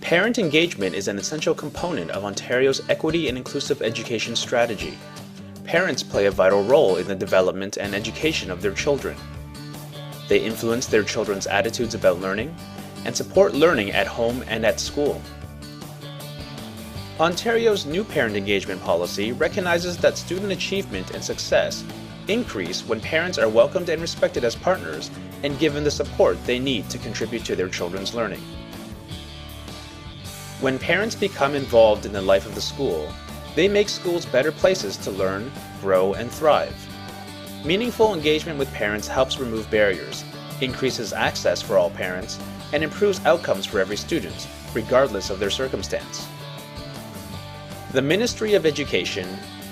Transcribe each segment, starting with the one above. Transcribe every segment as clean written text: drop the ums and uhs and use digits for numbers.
Parent engagement is an essential component of Ontario's equity and inclusive education strategy. Parents play a vital role in the development and education of their children. They influence their children's attitudes about learning and support learning at home and at school. Ontario's new parent engagement policy recognizes that student achievement and success increase when parents are welcomed and respected as partners and given the support they need to contribute to their children's learning. When parents become involved in the life of the school, they make schools better places to learn, grow, and thrive. Meaningful engagement with parents helps remove barriers, increases access for all parents, and improves outcomes for every student, regardless of their circumstance. The Ministry of Education,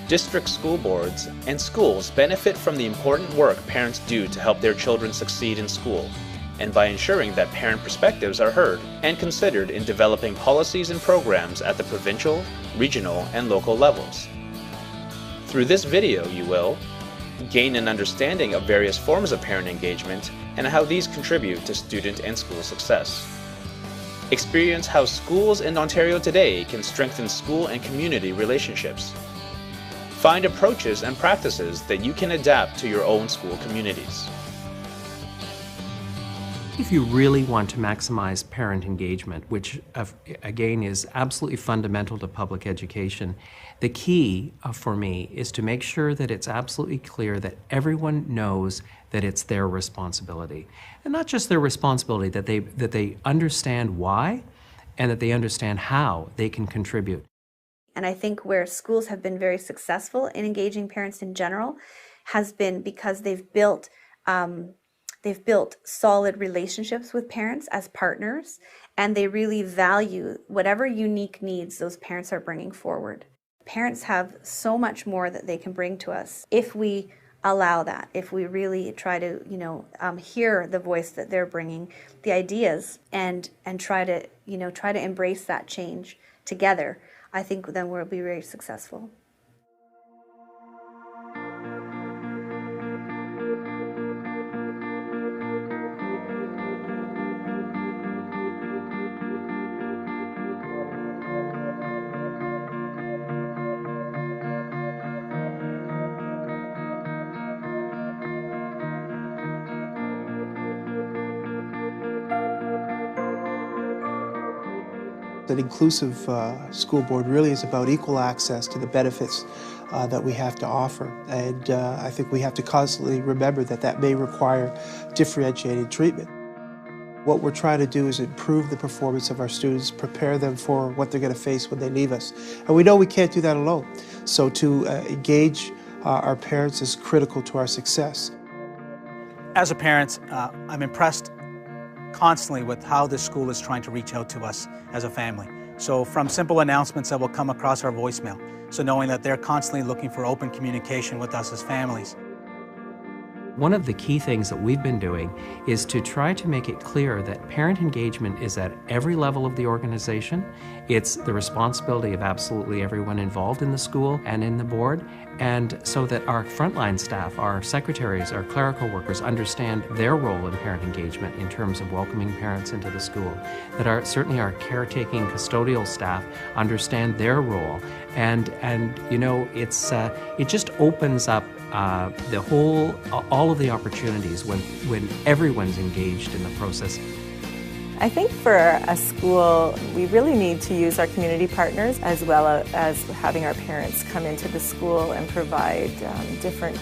district school boards, and schools benefit from the important work parents do to help their children succeed in school, and by ensuring that parent perspectives are heard and considered in developing policies and programs at the provincial, regional, and local levels. Through this video, you will gain an understanding of various forms of parent engagement and how these contribute to student and school success. Experience how schools in Ontario today can strengthen school and community relationships. Find approaches and practices that you can adapt to your own school communities. If you really want to maximize parent engagement, which again is absolutely fundamental to public education, the key for me is to make sure that it's absolutely clear that everyone knows that it's their responsibility. And not just their responsibility, that they understand why and that they understand how they can contribute. And I think where schools have been very successful in engaging parents in general has been because they've built solid relationships with parents as partners, and they really value whatever unique needs those parents are bringing forward. Parents have so much more that they can bring to us if we allow that, if we really try to, hear the voice that they're bringing, the ideas, and try to embrace that change together. I think then we'll be very successful. An inclusive school board really is about equal access to the benefits that we have to offer. And I think we have to constantly remember that that may require differentiated treatment. What we're trying to do is improve the performance of our students, prepare them for what they're going to face when they leave us. And we know we can't do that alone. So to engage our parents is critical to our success. As a parent, I'm impressed constantly with how this school is trying to reach out to us as a family. So from simple announcements that will come across our voicemail, so knowing that they're constantly looking for open communication with us as families. One of the key things that we've been doing is to try to make it clear that parent engagement is at every level of the organization. It's the responsibility of absolutely everyone involved in the school and in the board, and so that our frontline staff, our secretaries, our clerical workers understand their role in parent engagement in terms of welcoming parents into the school. That certainly our caretaking custodial staff understand their role, and it just opens up all of the opportunities when everyone's engaged in the process. I think for a school, we really need to use our community partners as well as having our parents come into the school and provide different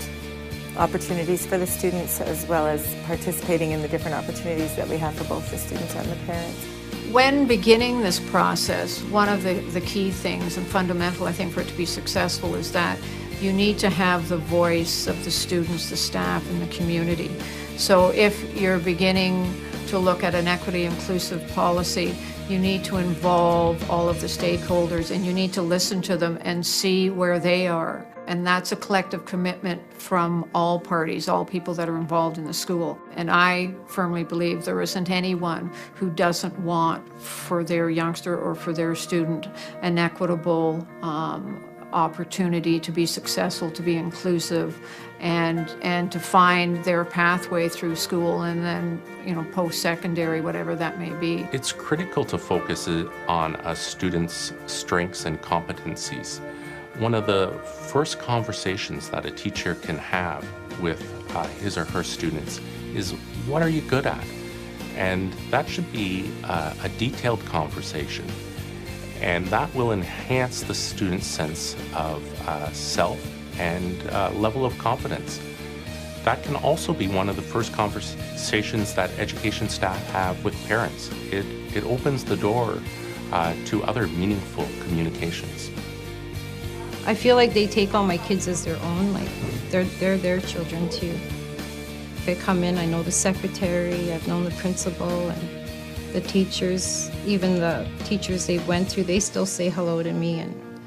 opportunities for the students, as well as participating in the different opportunities that we have for both the students and the parents. When beginning this process, one of the key things and fundamental, I think, for it to be successful is that you need to have the voice of the students, the staff, and the community. So if you're beginning to look at an equity inclusive policy, you need to involve all of the stakeholders and you need to listen to them and see where they are. And that's a collective commitment from all parties, all people that are involved in the school. And I firmly believe there isn't anyone who doesn't want for their youngster or for their student an equitable opportunity to be successful, to be inclusive, and to find their pathway through school and then, post-secondary, whatever that may be. It's critical to focus on a student's strengths and competencies. One of the first conversations that a teacher can have with his or her students is, what are you good at? And that should be a detailed conversation. And that will enhance the student's sense of self and level of confidence. That can also be one of the first conversations that education staff have with parents. It opens the door to other meaningful communications. I feel like they take all my kids as their own, like they're their children too. If I come in, I know the secretary, I've known the principal and the teachers, even the teachers they went through, they still say hello to me, and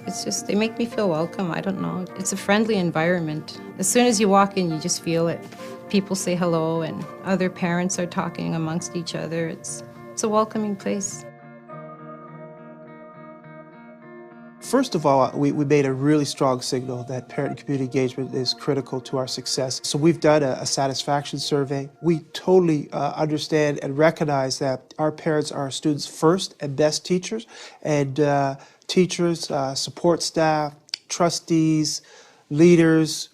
it's just, they make me feel welcome. I don't know, it's a friendly environment. As soon as you walk in, you just feel it. People say hello and other parents are talking amongst each other. It's a welcoming place. First of all, we made a really strong signal that parent and community engagement is critical to our success. So we've done a satisfaction survey. We totally understand and recognize that our parents are our students' first and best teachers, and teachers, support staff, trustees, leaders,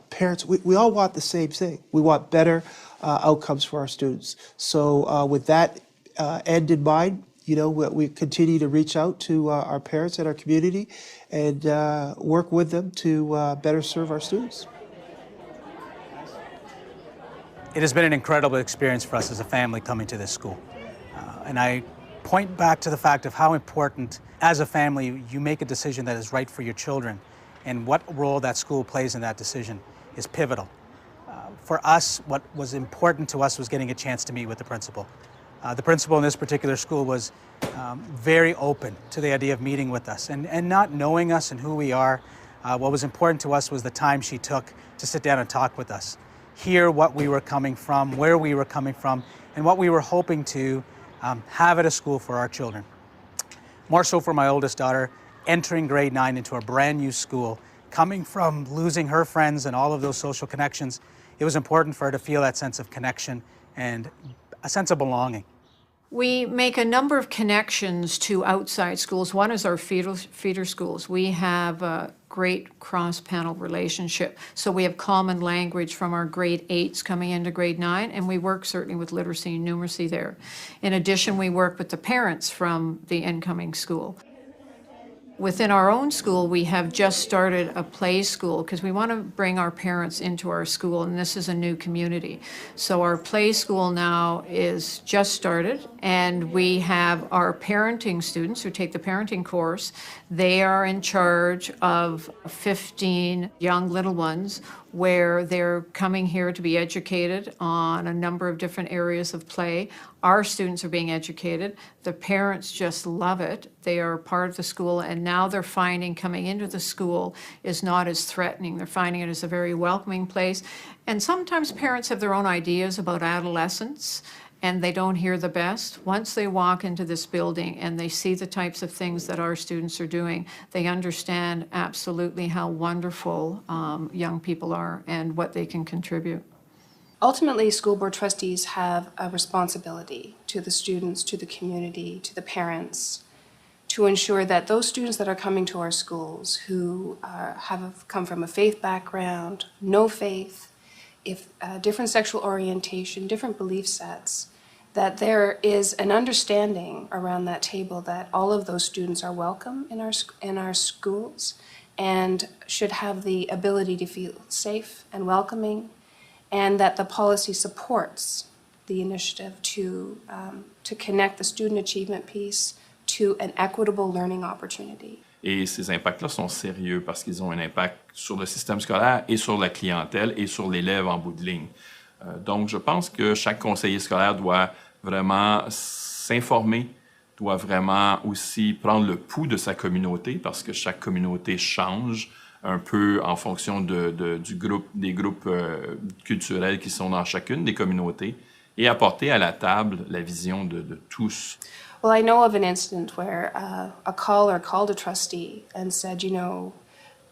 parents, we all want the same thing. We want better outcomes for our students. So with that end in mind, we continue to reach out to our parents and our community and work with them to better serve our students. It has been an incredible experience for us as a family coming to this school. And I point back to the fact of how important, as a family, you make a decision that is right for your children, and what role that school plays in that decision is pivotal. For us, what was important to us was getting a chance to meet with the principal. The principal in this particular school was very open to the idea of meeting with us, and not knowing us and who we are. What was important to us was the time she took to sit down and talk with us, hear what we were coming from, where we were coming from, and what we were hoping to have at a school for our children. More so for my oldest daughter, entering grade 9 into a brand new school, coming from losing her friends and all of those social connections, it was important for her to feel that sense of connection and a sense of belonging. We make a number of connections to outside schools. One is our feeder schools. We have a great cross-panel relationship. So we have common language from our grade 8s coming into grade 9, and we work certainly with literacy and numeracy there. In addition, we work with the parents from the incoming school. Within our own school, we have just started a play school because we want to bring our parents into our school, and this is a new community. So our play school now is just started, and we have our parenting students who take the parenting course. They are in charge of 15 young little ones where they're coming here to be educated on a number of different areas of play. Our students are being educated. The parents just love it. They are part of the school, and now they're finding coming into the school is not as threatening. They're finding it as a very welcoming place. And sometimes parents have their own ideas about adolescence, and they don't hear the best. Once they walk into this building and they see the types of things that our students are doing, they understand absolutely how wonderful young people are and what they can contribute. Ultimately, school board trustees have a responsibility to the students, to the community, to the parents, to ensure that those students that are coming to our schools who have come from a faith background, no faith, if different sexual orientation, different belief sets, that there is an understanding around that table that all of those students are welcome in our schools and should have the ability to feel safe and welcoming, and that the policy supports the initiative to connect the student achievement piece to an equitable learning opportunity. Et ces impacts-là sont sérieux parce qu'ils ont un impact sur le système scolaire et sur la clientèle et sur l'élève en bout de ligne. Donc, je pense que chaque conseiller scolaire doit vraiment s'informer, doit vraiment aussi prendre le pouls de sa communauté parce que chaque communauté change un peu en fonction des groupes culturels qui sont dans chacune des communautés et apporter à la table la vision de tous. Well, I know of an incident where a caller called a trustee and said, you know,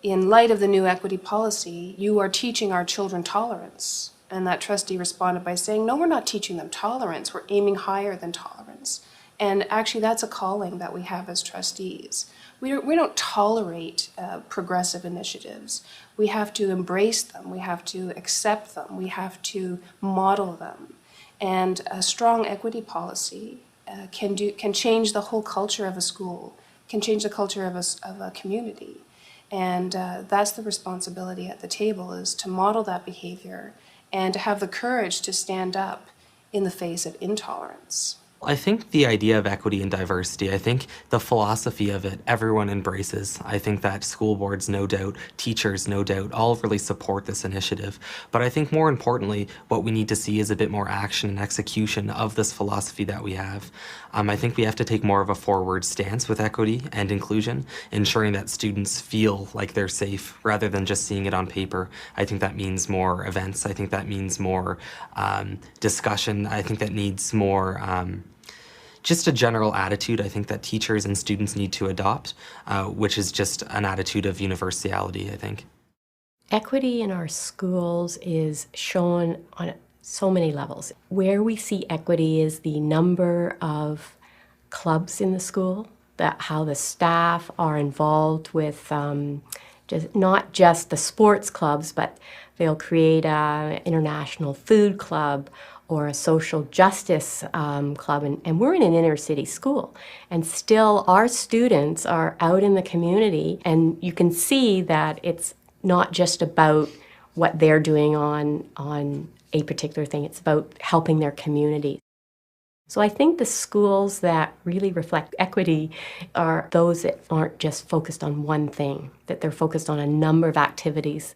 in light of the new equity policy, you are teaching our children tolerance. And that trustee responded by saying, no, we're not teaching them tolerance, we're aiming higher than tolerance. And actually that's a calling that we have as trustees. We don't tolerate progressive initiatives. We have to embrace them, we have to accept them, we have to model them. And a strong equity policy can change the whole culture of a school, can change the culture of a community. And that's the responsibility at the table, is to model that behavior and to have the courage to stand up in the face of intolerance. I think the idea of equity and diversity, I think the philosophy of it, everyone embraces. I think that school boards, no doubt, teachers, no doubt, all really support this initiative. But I think more importantly, what we need to see is a bit more action and execution of this philosophy that we have. I think we have to take more of a forward stance with equity and inclusion, ensuring that students feel like they're safe rather than just seeing it on paper. I think that means more events. I think that means more discussion. I think that needs more just a general attitude, I think, that teachers and students need to adopt, which is just an attitude of universality, I think. Equity in our schools is shown on so many levels. Where we see equity is the number of clubs in the school, how the staff are involved with not just the sports clubs, but they'll create an international food club or a social justice club, and we're in an inner city school, and still our students are out in the community, and you can see that it's not just about what they're doing on a particular thing, it's about helping their community. So I think the schools that really reflect equity are those that aren't just focused on one thing, that they're focused on a number of activities.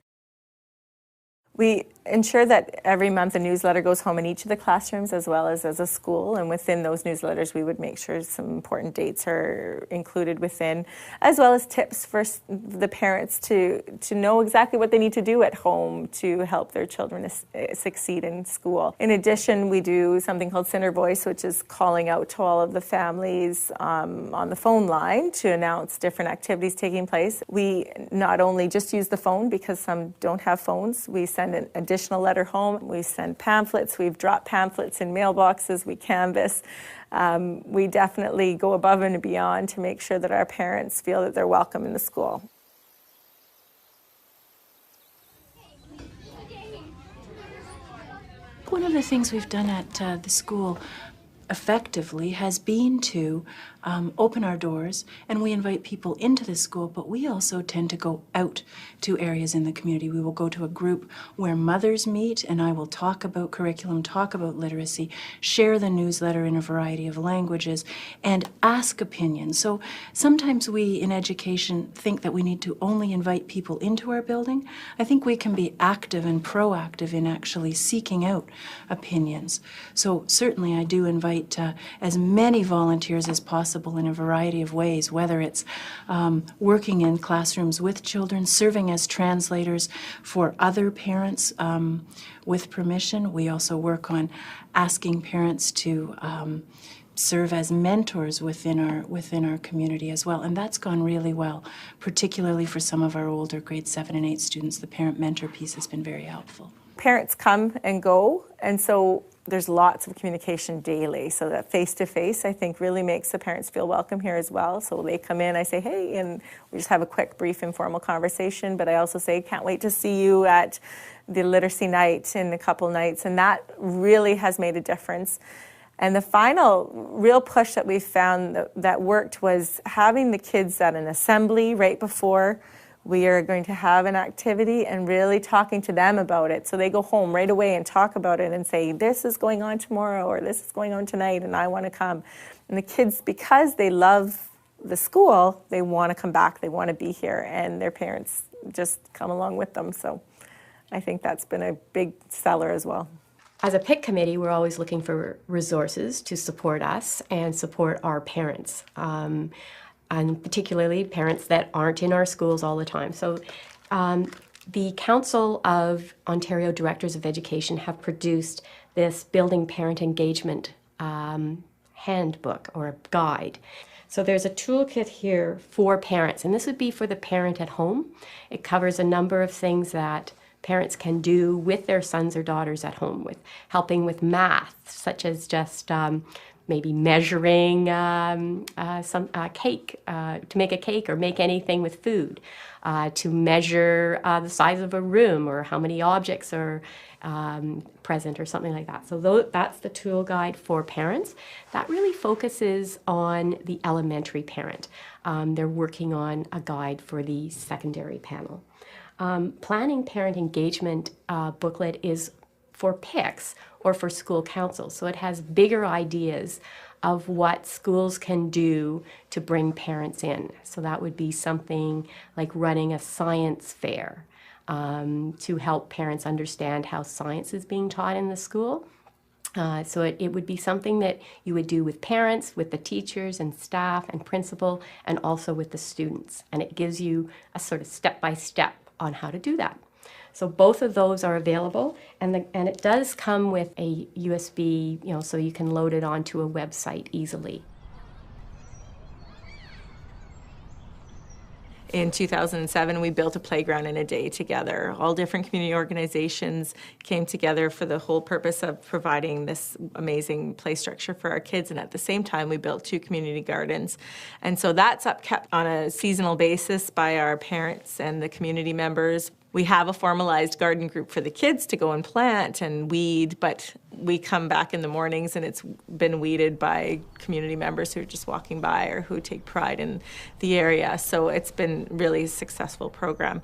We ensure that every month a newsletter goes home in each of the classrooms as well as a school, and within those newsletters we would make sure some important dates are included within, as well as tips for the parents to know exactly what they need to do at home to help their children succeed in school. In addition, we do something called Center Voice, which is calling out to all of the families on the phone line to announce different activities taking place. We not only just use the phone because some don't have phones, we send an additional letter home. We send pamphlets. We've dropped pamphlets in mailboxes. We canvass. We definitely go above and beyond to make sure that our parents feel that they're welcome in the school. One of the things we've done at the school effectively has been to open our doors, and we invite people into the school, but we also tend to go out to areas in the community. We will go to a group where mothers meet, and I will talk about curriculum, talk about literacy, share the newsletter in a variety of languages, and ask opinions. So sometimes we in education think that we need to only invite people into our building. I think we can be active and proactive in actually seeking out opinions. So certainly I do invite as many volunteers as possible in a variety of ways, whether it's working in classrooms with children, serving as translators for other parents with permission. We also work on asking parents to serve as mentors within our community as well, and that's gone really well, particularly for some of our older grade 7 and 8 students. The parent mentor piece has been very helpful. Parents come and go, and so there's lots of communication daily, so that face-to-face, I think, really makes the parents feel welcome here as well. So they come in, I say, hey, and we just have a quick, brief, informal conversation, but I also say, can't wait to see you at the literacy night in a couple nights, and that really has made a difference. And the final real push that we found that worked was having the kids at an assembly right before we are going to have an activity and really talking to them about it. So they go home right away and talk about it and say, this is going on tomorrow or this is going on tonight and I want to come. And the kids, because they love the school, they want to come back, they want to be here, and their parents just come along with them. So I think that's been a big seller as well. As a PIC committee, we're always looking for resources to support us and support our parents. And particularly parents that aren't in our schools all the time. So the Council of Ontario Directors of Education have produced this Building Parent Engagement handbook or a guide. So there's a toolkit here for parents, and this would be for the parent at home. It covers a number of things that parents can do with their sons or daughters at home, with helping with math, such as just maybe measuring some cake, to make a cake or make anything with food, to measure the size of a room or how many objects are present or something like that. So that's the tool guide for parents. That really focuses on the elementary parent. They're working on a guide for the secondary panel. Planning parent engagement booklet is for PICs or for school councils. So it has bigger ideas of what schools can do to bring parents in. So that would be something like running a science fair to help parents understand how science is being taught in the school. So it would be something that you would do with parents, with the teachers and staff and principal, and also with the students. And it gives you a sort of step-by-step on how to do that. So both of those are available, and it does come with a USB, so you can load it onto a website easily. In 2007, we built a playground in a day together. All different community organizations came together for the whole purpose of providing this amazing play structure for our kids, and at the same time, we built 2 community gardens. And so that's kept on a seasonal basis by our parents and the community members. We have a formalized garden group for the kids to go and plant and weed, but we come back in the mornings and it's been weeded by community members who are just walking by or who take pride in the area. So it's been really a successful program.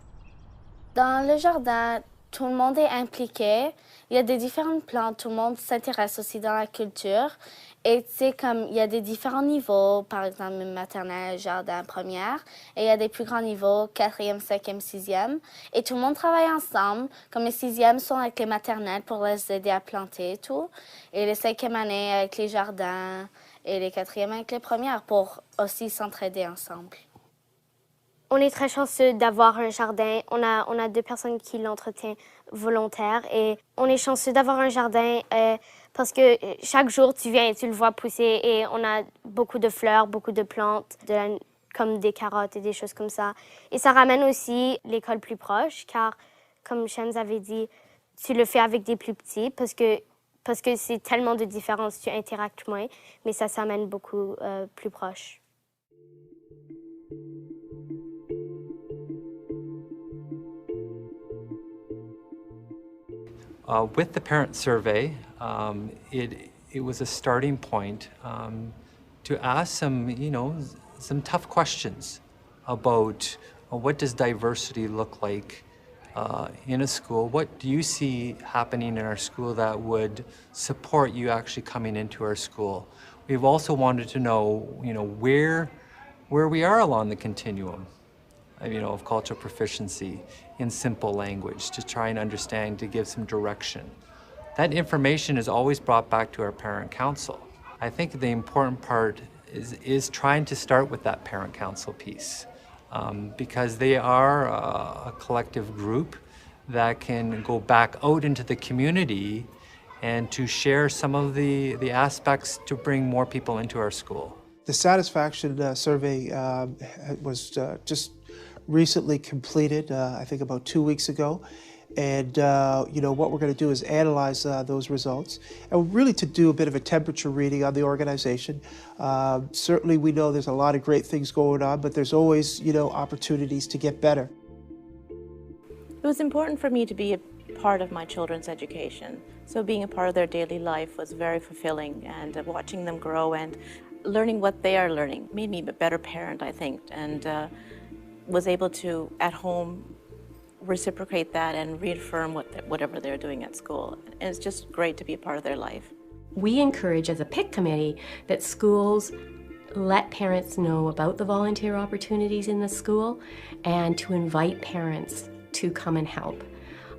Dans le jardin, tout le monde est impliqué. Il y a des différentes plantes, tout le monde s'intéresse aussi dans la culture. Et tu sais, comme il y a des différents niveaux, par exemple maternelle, jardin, première, et il y a des plus grands niveaux, 4e, 5e, 6e. Et tout le monde travaille ensemble, comme les 6e sont avec les maternelles pour les aider à planter et tout. Et les 5e années avec les jardins, et les 4e avec les premières pour aussi s'entraider ensemble. On est très chanceux d'avoir un jardin. On a 2 personnes qui l'entretiennent volontaire et on est chanceux d'avoir un jardin parce que chaque jour tu viens et tu le vois pousser et on a beaucoup de fleurs, beaucoup de plantes, comme des carottes et des choses comme ça. Et ça ramène aussi l'école plus proche car, comme Shams avait dit, tu le fais avec des plus petits parce que c'est tellement de différence, tu interactes moins, mais ça s'amène beaucoup plus proche. With the parent survey, it was a starting point to ask some tough questions about what does diversity look like in a school? What do you see happening in our school that would support you actually coming into our school? We've also wanted to know, where we are along the continuum, of cultural proficiency in simple language, to try and understand, to give some direction. That information is always brought back to our parent council. I think the important part is trying to start with that parent council piece because they are a collective group that can go back out into the community and to share some of the aspects to bring more people into our school. The satisfaction survey was just recently completed, I think about 2 weeks ago. And what we're going to do is analyze those results and really to do a bit of a temperature reading on the organization. Certainly we know there's a lot of great things going on, but there's always, opportunities to get better. It was important for me to be a part of my children's education. So being a part of their daily life was very fulfilling, and watching them grow and learning what they are learning made me a better parent, I think, and was able to, at home, reciprocate that and reaffirm whatever they're doing at school. And it's just great to be a part of their life. We encourage as a PIC committee that schools let parents know about the volunteer opportunities in the school and to invite parents to come and help.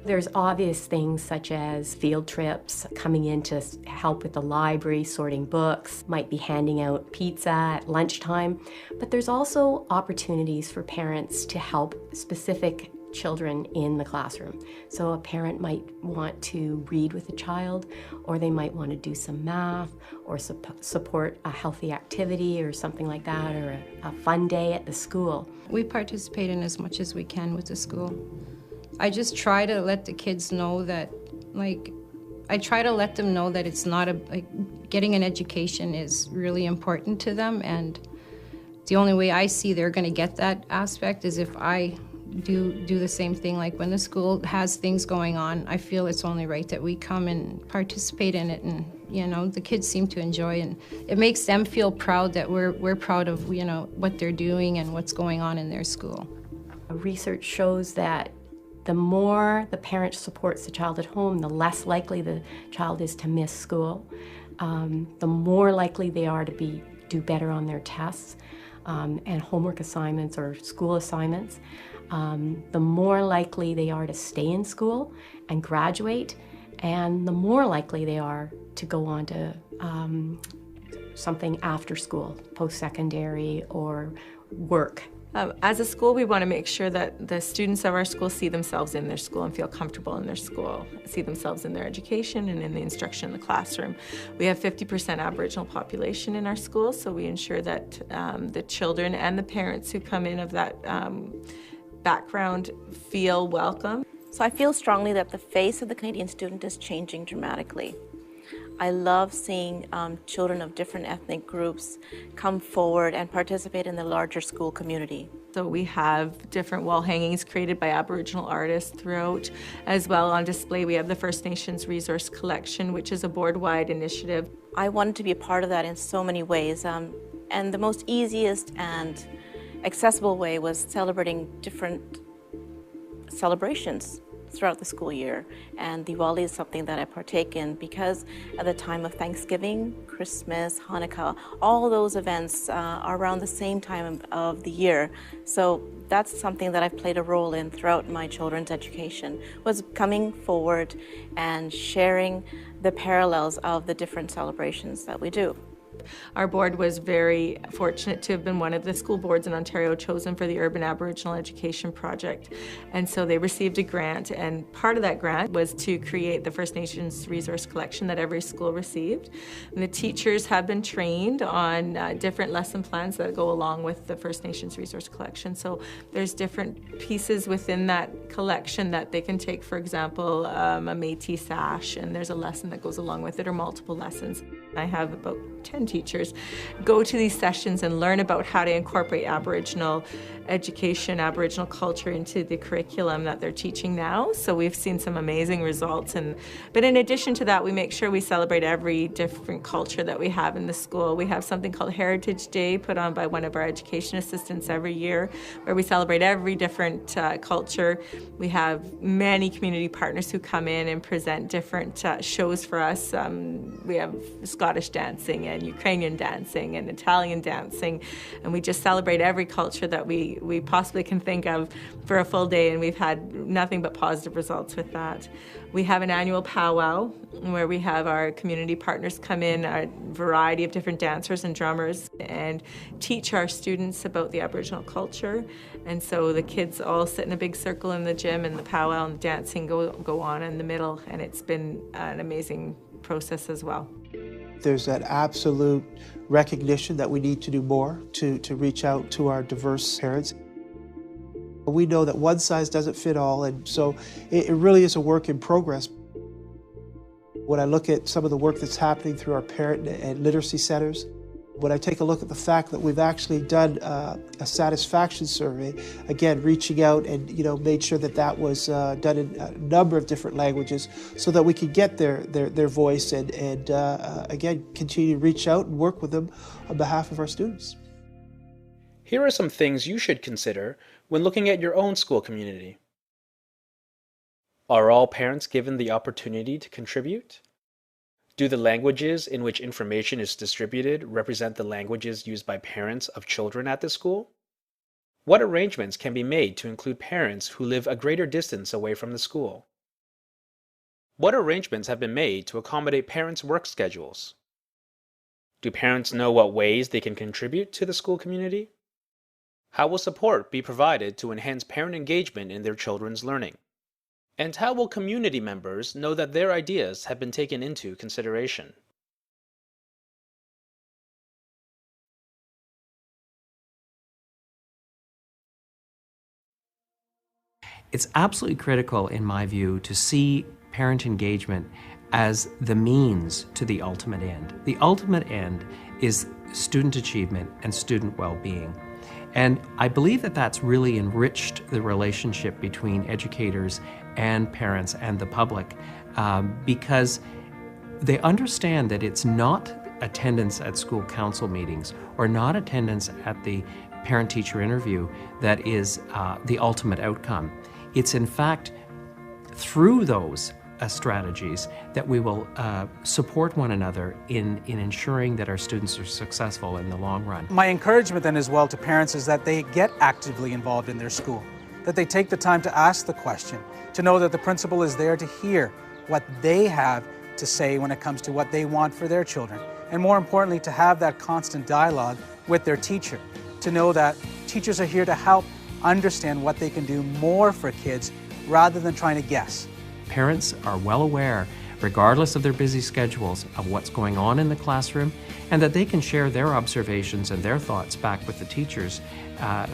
There's obvious things such as field trips, coming in to help with the library, sorting books, might be handing out pizza at lunchtime, but there's also opportunities for parents to help specific children in the classroom. So a parent might want to read with a child, or they might want to do some math, or support a healthy activity or something like that, or a fun day at the school. We participate in as much as we can with the school. I just try to let the kids know that, I try to let them know that it's not getting an education is really important to them, and the only way I see they're going to get that aspect is if I do the same thing. Like when the school has things going on, I feel it's only right that we come and participate in it, and the kids seem to enjoy, and it makes them feel proud that we're proud of what they're doing and what's going on in their school. Research shows that the more the parent supports the child at home, the less likely the child is to miss school. The more likely they are to do better on their tests and homework assignments or school assignments. The more likely they are to stay in school and graduate, and the more likely they are to go on to something after school, post-secondary or work. As a school, we want to make sure that the students of our school see themselves in their school and feel comfortable in their school, see themselves in their education and in the instruction in the classroom. We have 50% Aboriginal population in our school, so we ensure that the children and the parents who come in of that background feel welcome. So I feel strongly that the face of the Canadian student is changing dramatically. I love seeing children of different ethnic groups come forward and participate in the larger school community. So we have different wall hangings created by Aboriginal artists throughout. As well, on display we have the First Nations Resource Collection, which is a board-wide initiative. I wanted to be a part of that in so many ways, and the most easiest and accessible way was celebrating different celebrations throughout the school year, and Diwali is something that I partake in because at the time of Thanksgiving, Christmas, Hanukkah, all those events are around the same time of the year. So that's something that I've played a role in throughout my children's education, was coming forward and sharing the parallels of the different celebrations that we do. Our board was very fortunate to have been one of the school boards in Ontario chosen for the Urban Aboriginal Education Project. And so they received a grant, and part of that grant was to create the First Nations Resource Collection that every school received. And the teachers have been trained on different lesson plans that go along with the First Nations Resource Collection. So there's different pieces within that collection that they can take, for example, a Métis sash, and there's a lesson that goes along with it, or multiple lessons. I have about 10 teachers go to these sessions and learn about how to incorporate Aboriginal education, Aboriginal culture into the curriculum that they're teaching now. So we've seen some amazing results. But in addition to that, we make sure we celebrate every different culture that we have in the school. We have something called Heritage Day put on by one of our education assistants every year, where we celebrate every different culture. We have many community partners who come in and present different shows for us. We have Scottish dancing and Ukrainian dancing and Italian dancing, and we just celebrate every culture that we possibly can think of for a full day, and we've had nothing but positive results with that. We have an annual powwow where we have our community partners come in, a variety of different dancers and drummers, and teach our students about the Aboriginal culture. And so the kids all sit in a big circle in the gym, and the powwow and the dancing go on in the middle, and it's been an amazing process as well. There's that absolute recognition that we need to do more to reach out to our diverse parents. We know that one size doesn't fit all, and so it really is a work in progress. When I look at some of the work that's happening through our parent and literacy centers, when I take a look at the fact that we've actually done a satisfaction survey, again, reaching out and made sure that that was done in a number of different languages so that we could get their voice and again, continue to reach out and work with them on behalf of our students. Here are some things you should consider when looking at your own school community. Are all parents given the opportunity to contribute? Do the languages in which information is distributed represent the languages used by parents of children at the school? What arrangements can be made to include parents who live a greater distance away from the school? What arrangements have been made to accommodate parents' work schedules? Do parents know what ways they can contribute to the school community? How will support be provided to enhance parent engagement in their children's learning? And how will community members know that their ideas have been taken into consideration? It's absolutely critical, in my view, to see parent engagement as the means to the ultimate end. The ultimate end is student achievement and student well-being. And I believe that that's really enriched the relationship between educators and parents and the public because they understand that it's not attendance at school council meetings or not attendance at the parent-teacher interview that is the ultimate outcome. It's in fact through those strategies that we will support one another in ensuring that our students are successful in the long run. My encouragement then as well to parents is that they get actively involved in their school, that they take the time to ask the question, to know that the principal is there to hear what they have to say when it comes to what they want for their children, and more importantly to have that constant dialogue with their teacher, to know that teachers are here to help understand what they can do more for kids rather than trying to guess. Parents are well aware, regardless of their busy schedules, of what's going on in the classroom, and that they can share their observations and their thoughts back with the teachers,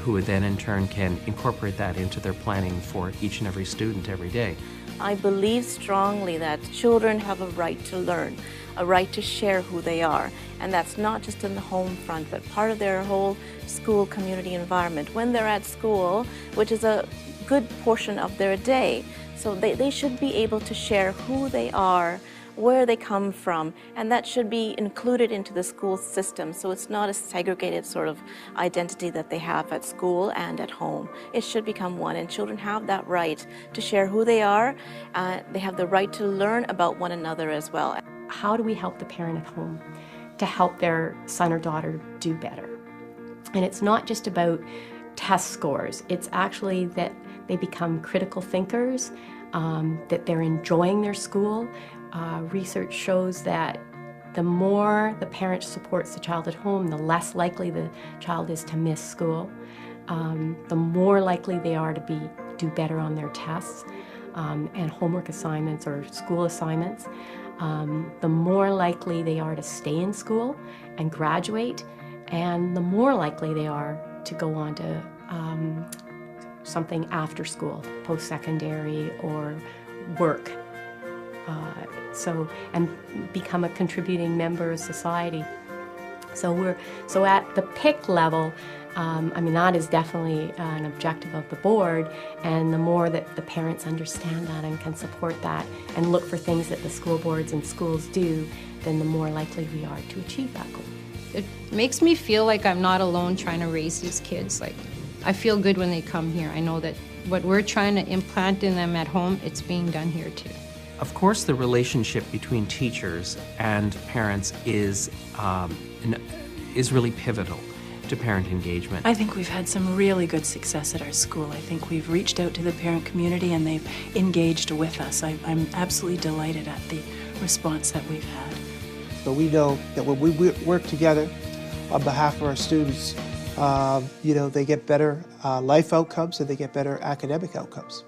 who then in turn can incorporate that into their planning for each and every student every day. I believe strongly that children have a right to learn, a right to share who they are, and that's not just in the home front, but part of their whole school community environment. When they're at school, which is a good portion of their day, so they should be able to share who they are, where they come from, and that should be included into the school system, so it's not a segregated sort of identity that they have at school and at home. It should become one, and children have that right to share who they are. They have the right to learn about one another as well. How do we help the parent at home to help their son or daughter do better? And it's not just about test scores, it's actually that they become critical thinkers, that they're enjoying their school. Research shows that the more the parent supports the child at home, the less likely the child is to miss school. The more likely they are to do better on their tests and homework assignments or school assignments. The more likely they are to stay in school and graduate, and the more likely they are to go on to something after school, post-secondary or work. And become a contributing member of society. So at the PIC level, I mean, that is definitely an objective of the board, and the more that the parents understand that and can support that and look for things that the school boards and schools do, then the more likely we are to achieve that goal. It makes me feel like I'm not alone trying to raise these kids. Like, I feel good when they come here. I know that what we're trying to implant in them at home, it's being done here too. Of course, the relationship between teachers and parents is really pivotal to parent engagement. I think we've had some really good success at our school. I think we've reached out to the parent community and they've engaged with us. I'm absolutely delighted at the response that we've had. So we know that when we work together on behalf of our students, they get better life outcomes and they get better academic outcomes.